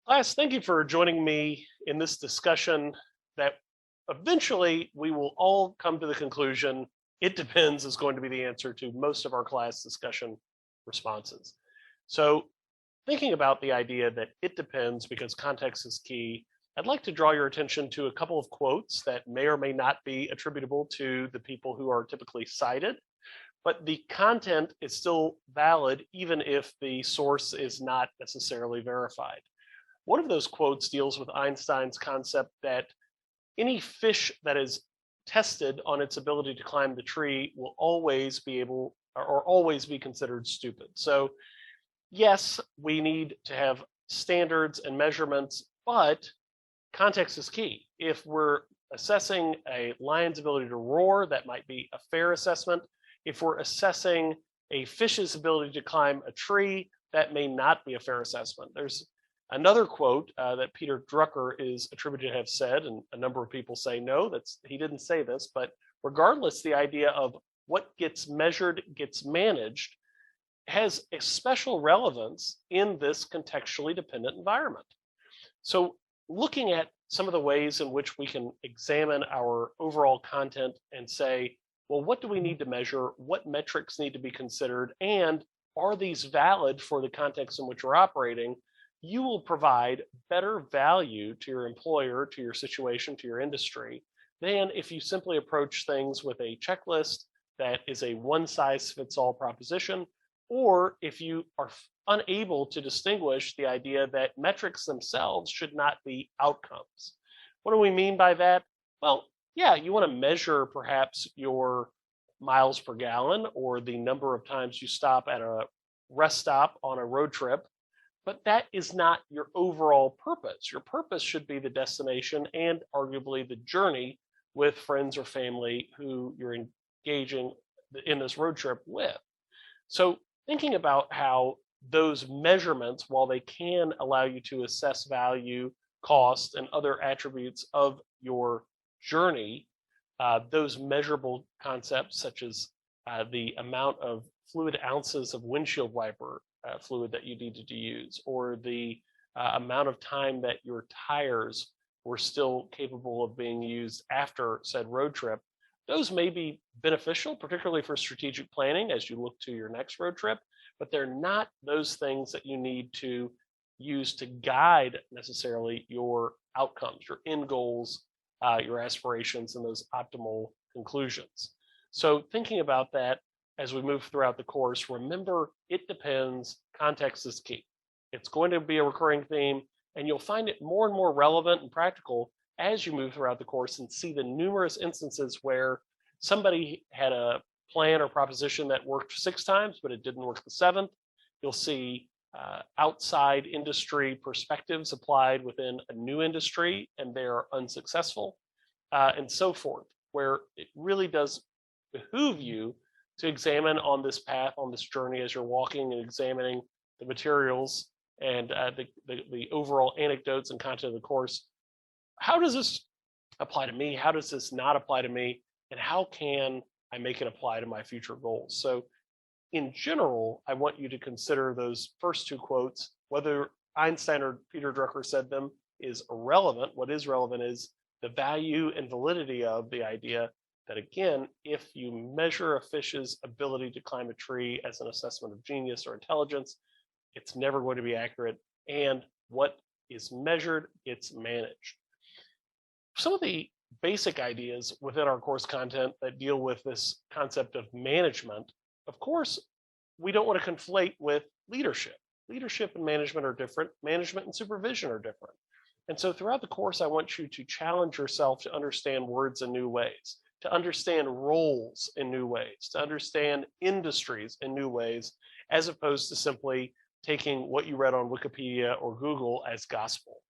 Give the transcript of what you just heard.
Class, thank you for joining me in this discussion that eventually we will all come to the conclusion it depends is going to be the answer to most of our class discussion responses. So thinking about the idea that it depends because context is key, I'd like to draw your attention to a couple of quotes that may or may not be attributable to the people who are typically cited, but the content is still valid even if the source is not necessarily verified. One of those quotes deals with Einstein's concept that any fish that is tested on its ability to climb the tree will always be able or always be considered stupid. So, yes, we need to have standards and measurements, but context is key. If we're assessing a lion's ability to roar, that might be a fair assessment. If we're assessing a fish's ability to climb a tree, that may not be a fair assessment. There's another quote that Peter Drucker is attributed to have said, and a number of people say no, he didn't say this, but regardless, the idea of what gets measured gets managed has a special relevance in this contextually dependent environment. So looking at some of the ways in which we can examine our overall content and say, well, what do we need to measure? What metrics need to be considered? And are these valid for the context in which we're operating? You will provide better value to your employer, to your situation, to your industry, than if you simply approach things with a checklist that is a one-size-fits-all proposition, or if you are unable to distinguish the idea that metrics themselves should not be outcomes. What do we mean by that? Well, yeah, you want to measure perhaps your miles per gallon or the number of times you stop at a rest stop on a road trip, but that is not your overall purpose. Your purpose should be the destination and arguably the journey with friends or family who you're engaging in this road trip with. So thinking about how those measurements, while they can allow you to assess value, cost, and other attributes of your journey, those measurable concepts such as the amount of fluid ounces of windshield wiper fluid that you needed to use, or the amount of time that your tires were still capable of being used after said road trip, those may be beneficial, particularly for strategic planning as you look to your next road trip, but they're not those things that you need to use to guide necessarily your outcomes, your end goals, your aspirations, and those optimal conclusions. So thinking about that as we move throughout the course, remember it depends, context is key. It's going to be a recurring theme, and you'll find it more and more relevant and practical as you move throughout the course and see the numerous instances where somebody had a plan or proposition that worked 6 times, but it didn't work the 7th. You'll see outside industry perspectives applied within a new industry, and they are unsuccessful, and so forth, where it really does behoove you to examine on this path, on this journey as you're walking and examining the materials and the overall anecdotes and content of the course. How does this apply to me? How does this not apply to me? And how can I make it apply to my future goals? So in general, I want you to consider those first 2 quotes, whether Einstein or Peter Drucker said them is irrelevant. What is relevant is the value and validity of the idea that, again, if you measure a fish's ability to climb a tree as an assessment of genius or intelligence, it's never going to be accurate. And what is measured gets managed. Some of the basic ideas within our course content that deal with this concept of management, of course, we don't want to conflate with leadership. Leadership and management are different. Management and supervision are different. And so throughout the course, I want you to challenge yourself to understand words in new ways, to understand roles in new ways, to understand industries in new ways, as opposed to simply taking what you read on Wikipedia or Google as gospel.